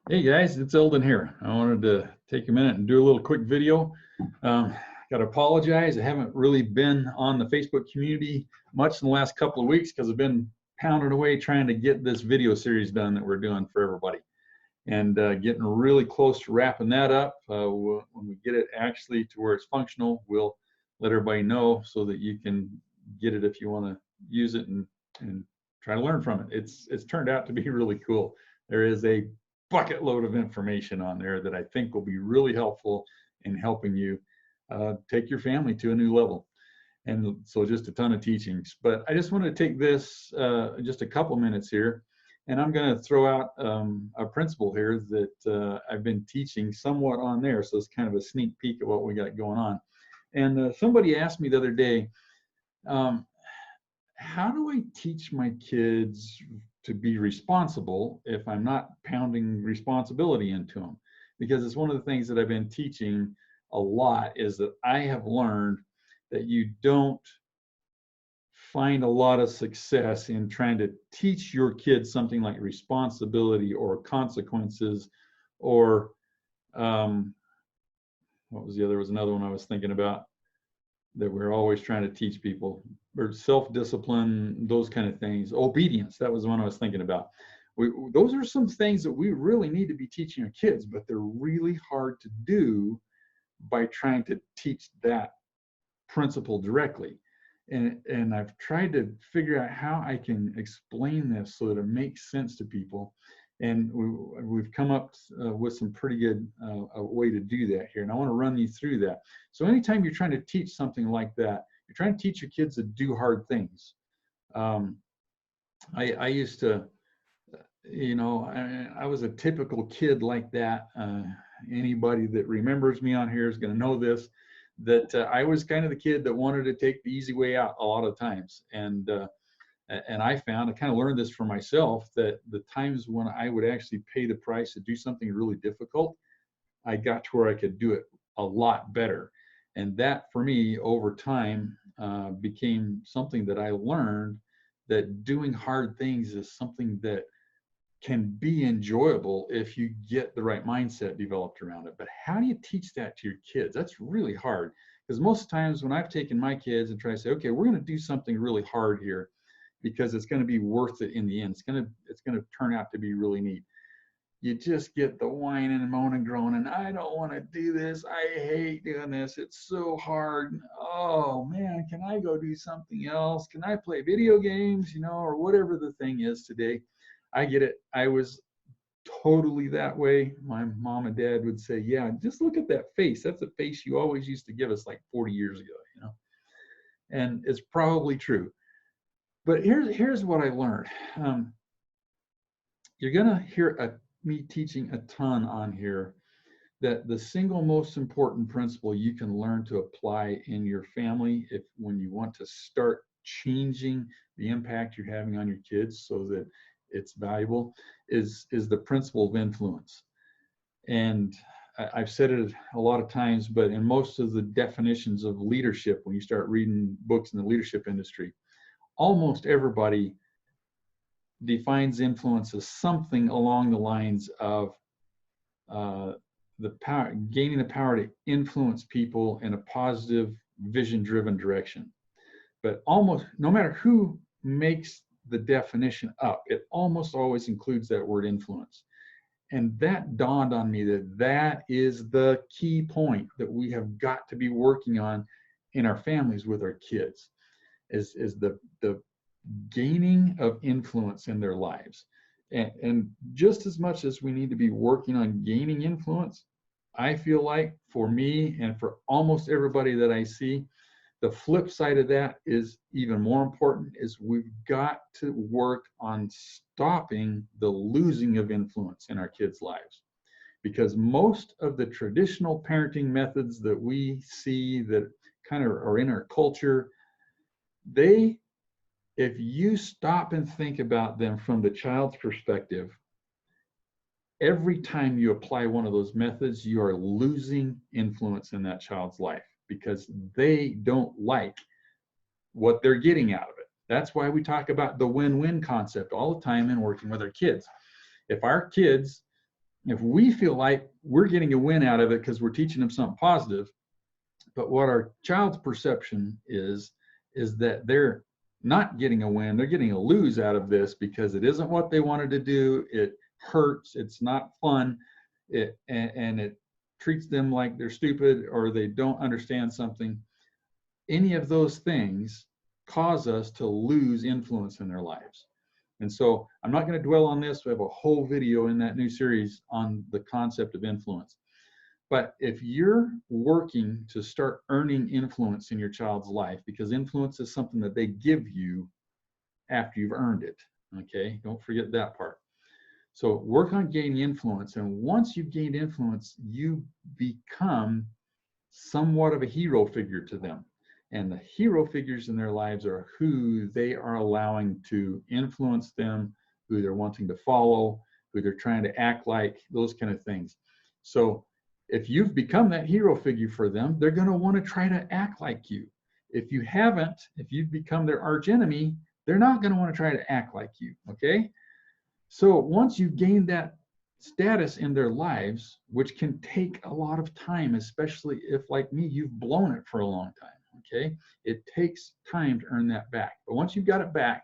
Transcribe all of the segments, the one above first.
Hey guys, it's Eldon here. I wanted to take a minute and do a little quick video. Got to apologize. I haven't really been on the Facebook community much in the last couple of weeks because I've been pounding away trying to get this video series done that we're doing for everybody, and getting really close to wrapping that up. When we get it actually to where it's functional, we'll let everybody know so that you can get it if you want to use it and try to learn from it. It's turned out to be really cool. There is a bucket load of information on there that I think will be really helpful in helping you take your family to a new level. And so just a ton of teachings. But I just want to take this just a couple minutes here, and I'm going to throw out a principle here that I've been teaching somewhat on there. So it's kind of a sneak peek of what we got going on. And somebody asked me the other day, how do I teach my kids to be responsible if I'm not pounding responsibility into them? Because it's one of the things that I've been teaching a lot is that I have learned that you don't find a lot of success in trying to teach your kids something like responsibility or consequences or what was the other? There was another one I was thinking about that we're always trying to teach people, or self-discipline, those kind of things. Obedience, that was the one I was thinking about. Those are some things that we really need to be teaching our kids, but they're really hard to do by trying to teach that principle directly. And I've tried to figure out how I can explain this so that it makes sense to people. And we've come up with some pretty good a way to do that here. And I want to run you through that. So anytime you're trying to teach something like that, you're trying to teach your kids to do hard things. I used to, I was a typical kid like that. Anybody that remembers me on here is going to know this, that I was kind of the kid that wanted to take the easy way out a lot of times. And I found, I kind of learned this for myself, that the times when I would actually pay the price to do something really difficult, I got to where I could do it a lot better. And that for me over time became something that I learned, that doing hard things is something that can be enjoyable if you get the right mindset developed around it. But how do you teach that to your kids? That's really hard, because most times when I've taken my kids and tried to say, okay, we're going to do something really hard here, because it's going to be worth it in the end. It's going to turn out to be really neat. You just get the whining and moaning and groaning. I don't want to do this. I hate doing this. It's so hard. Oh man, can I go do something else? Can I play video games, or whatever the thing is today? I get it. I was totally that way. My mom and dad would say, yeah, just look at that face. That's a face you always used to give us like 40 years ago, And it's probably true. But here's what I learned. You're going to hear me teaching a ton on here, that the single most important principle you can learn to apply in your family when you want to start changing the impact you're having on your kids so that it's valuable is the principle of influence. And I've said it a lot of times, but in most of the definitions of leadership, when you start reading books in the leadership industry, almost everybody defines influence as something along the lines of the power, gaining the power to influence people in a positive, vision-driven direction. But almost no matter who makes the definition up, it almost always includes that word influence. And that dawned on me that is the key point that we have got to be working on in our families with our kids, is the gaining of influence in their lives. And just as much as we need to be working on gaining influence, I feel like for me and for almost everybody that I see, the flip side of that is even more important, is we've got to work on stopping the losing of influence in our kids' lives. Because most of the traditional parenting methods that we see that kind of are in our culture, if you stop and think about them from the child's perspective, every time you apply one of those methods, you are losing influence in that child's life because they don't like what they're getting out of it. That's why we talk about the win-win concept all the time in working with our kids. If our kids If we feel like we're getting a win out of it because we're teaching them something positive, but what our child's perception is that they're not getting a win, they're getting a lose out of this because it isn't what they wanted to do. It hurts, it's not fun, and it treats them like they're stupid or they don't understand something. Any of those things cause us to lose influence in their lives. And so I'm not going to dwell on this. We have a whole video in that new series on the concept of influence. But if you're working to start earning influence in your child's life, because influence is something that they give you after you've earned it, okay? Don't forget that part. So work on gaining influence. And once you've gained influence, you become somewhat of a hero figure to them. And the hero figures in their lives are who they are allowing to influence them, who they're wanting to follow, who they're trying to act like, those kind of things. So if you've become that hero figure for them, they're going to want to try to act like you. If you haven't, if you've become their arch enemy, they're not going to want to try to act like you, okay? So once you gain that status in their lives, which can take a lot of time, especially if, like me, you've blown it for a long time, okay? It takes time to earn that back. But once you've got it back,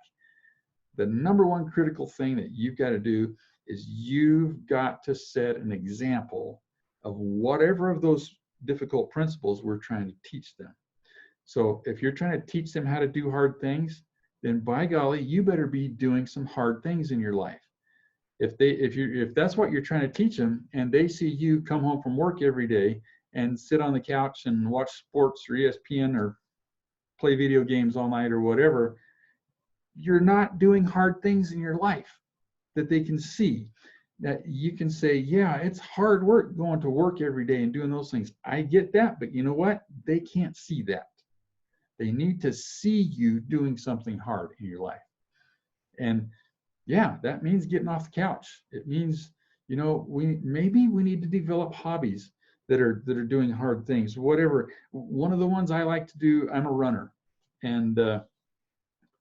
the number one critical thing that you've got to do is you've got to set an example of whatever of those difficult principles we're trying to teach them. So if you're trying to teach them how to do hard things, then by golly, you better be doing some hard things in your life. If that's what you're trying to teach them, and they see you come home from work every day and sit on the couch and watch sports or ESPN or play video games all night or whatever, you're not doing hard things in your life that they can see. That you can say, yeah, it's hard work going to work every day and doing those things. I get that, but you know what? They can't see that. They need to see you doing something hard in your life. And yeah, that means getting off the couch. It means, you know, we need to develop hobbies that are doing hard things, whatever. One of the ones I like to do, I'm a runner, and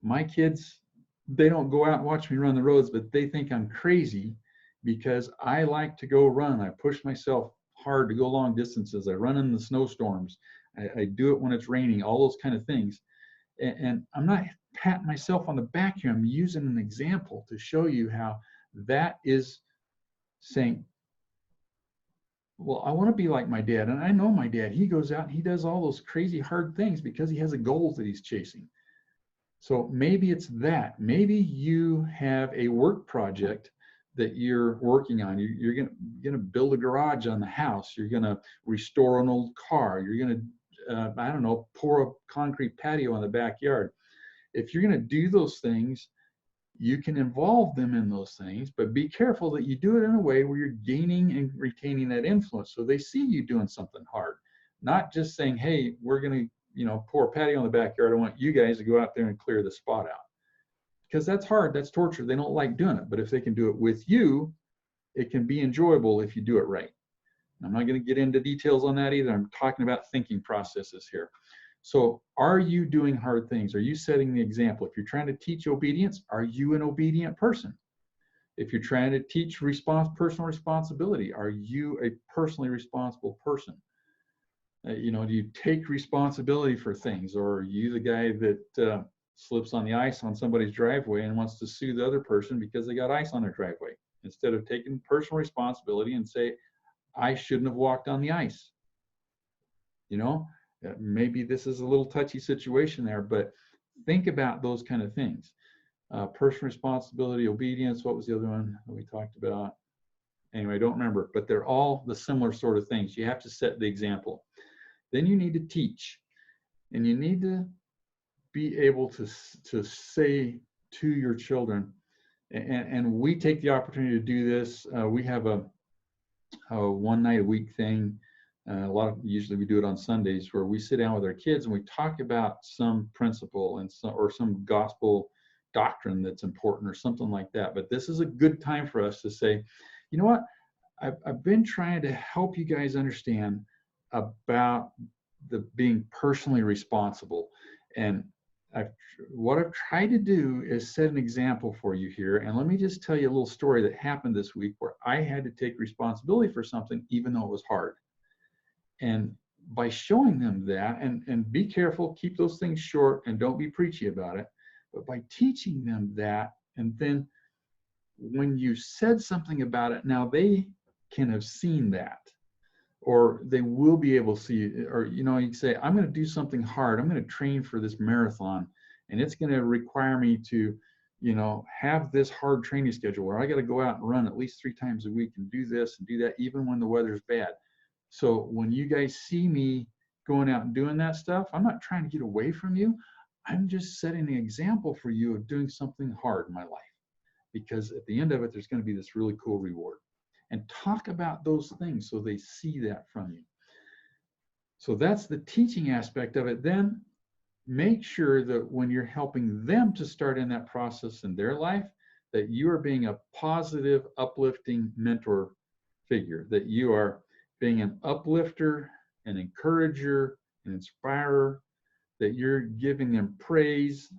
my kids, they don't go out and watch me run the roads, but they think I'm crazy because I like to go run. I push myself hard to go long distances. I run in the snowstorms. I do it when it's raining, all those kind of things. And I'm not patting myself on the back here. I'm using an example to show you how that is saying, well, I want to be like my dad. And I know my dad, he goes out and he does all those crazy hard things because he has a goal that he's chasing. So maybe it's that. Maybe you have a work project that you're working on. You're going to build a garage on the house. You're going to restore an old car. You're going to, I don't know, pour a concrete patio in the backyard. If you're going to do those things, you can involve them in those things, but be careful that you do it in a way where you're gaining and retaining that influence. So they see you doing something hard, not just saying, hey, we're going to, you know, pour a patio in the backyard. I want you guys to go out there and clear the spot out. Because that's hard, that's torture. They don't like doing it. But if they can do it with you, it can be enjoyable if you do it right. I'm not going to get into details on that either. I'm talking about thinking processes here. So are you doing hard things? Are you setting the example? If you're trying to teach obedience, are you an obedient person? If you're trying to teach personal responsibility, are you a personally responsible person? You know, do you take responsibility for things, or are you the guy that slips on the ice on somebody's driveway and wants to sue the other person because they got ice on their driveway, instead of taking personal responsibility and say, I shouldn't have walked on the ice? You know, maybe this is a little touchy situation there, but think about those kind of things. Personal responsibility, obedience, what was the other one that we talked about? Anyway, I don't remember, but they're all the similar sort of things. You have to set the example. Then you need to teach, and you need to be able to say to your children, and we take the opportunity to do this. We have a one night a week thing. Usually we do it on Sundays, where we sit down with our kids and we talk about some principle and some gospel doctrine that's important or something like that. But this is a good time for us to say, you know what, I've been trying to help you guys understand about the being personally responsible. And what I've tried to do is set an example for you here. And let me just tell you a little story that happened this week where I had to take responsibility for something, even though it was hard. And by showing them that, and be careful, keep those things short and don't be preachy about it. But by teaching them that, and then when you said something about it, now they can have seen that, or they will be able to see, or, you know, you say, I'm going to do something hard. I'm going to train for this marathon, and it's going to require me to, you know, have this hard training schedule where I got to go out and run at least 3 times a week and do this and do that, even when the weather's bad. So when you guys see me going out and doing that stuff, I'm not trying to get away from you. I'm just setting an example for you of doing something hard in my life, because at the end of it, there's going to be this really cool reward. And talk about those things so they see that from you. So that's the teaching aspect of it. Then make sure that when you're helping them to start in that process in their life, that you are being a positive, uplifting mentor figure, that you are being an uplifter, an encourager, an inspirer, that you're giving them praise,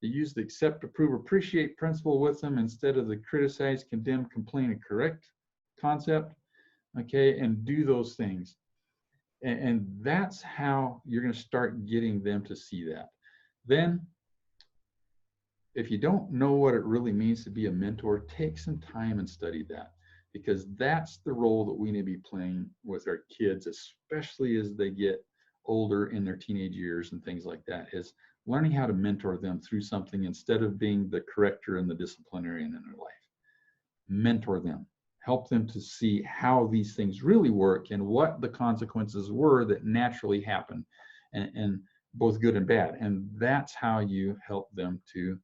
that you use the accept, approve, appreciate principle with them instead of the criticize, condemn, complain, and correct concept, okay, and do those things. And that's how you're going to start getting them to see that. Then, if you don't know what it really means to be a mentor, take some time and study that, because that's the role that we need to be playing with our kids, especially as they get older in their teenage years and things like that, is learning how to mentor them through something instead of being the corrector and the disciplinarian in their life. Mentor them. Help them to see how these things really work and what the consequences were that naturally happen, and both good and bad. And that's how you help them to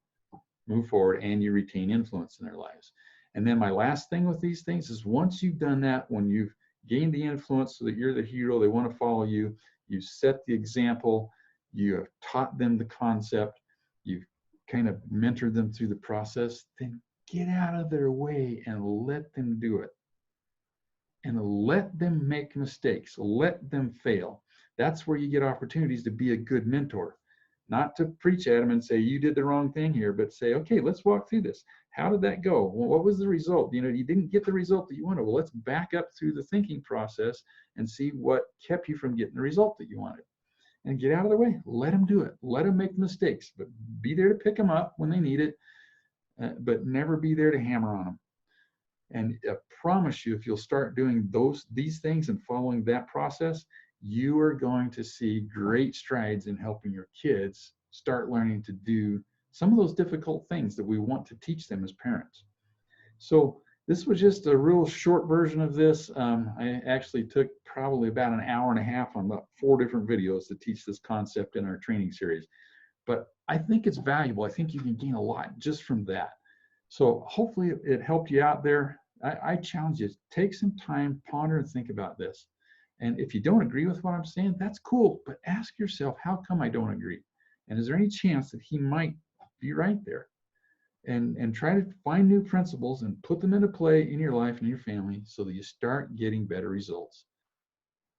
move forward and you retain influence in their lives. And then my last thing with these things is, once you've done that, when you've gained the influence so that you're the hero, they want to follow you, you've set the example, you have taught them the concept, you've kind of mentored them through the process, then get out of their way and let them do it. And let them make mistakes. Let them fail. That's where you get opportunities to be a good mentor. Not to preach at them and say, you did the wrong thing here, but say, okay, let's walk through this. How did that go? Well, what was the result? You know, you didn't get the result that you wanted. Well, let's back up through the thinking process and see what kept you from getting the result that you wanted. And get out of their way. Let them do it. Let them make mistakes, but be there to pick them up when they need it. But never be there to hammer on them. And I promise you, if you'll start doing these things and following that process, you are going to see great strides in helping your kids start learning to do some of those difficult things that we want to teach them as parents. So this was just a real short version of this. I actually took probably about an hour and a half on about 4 different videos to teach this concept in our training series. But I think it's valuable. I think you can gain a lot just from that. So hopefully it helped you out there. I challenge you, take some time, ponder and think about this. And if you don't agree with what I'm saying, that's cool. But ask yourself, how come I don't agree? And is there any chance that he might be right there? And try to find new principles and put them into play in your life and your family so that you start getting better results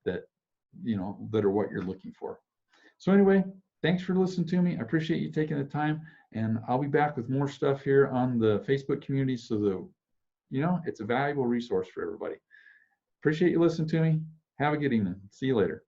that, you know, that are what you're looking for. So anyway, thanks for listening to me. I appreciate you taking the time, and I'll be back with more stuff here on the Facebook community so that, you know, it's a valuable resource for everybody. Appreciate you listening to me. Have a good evening. See you later.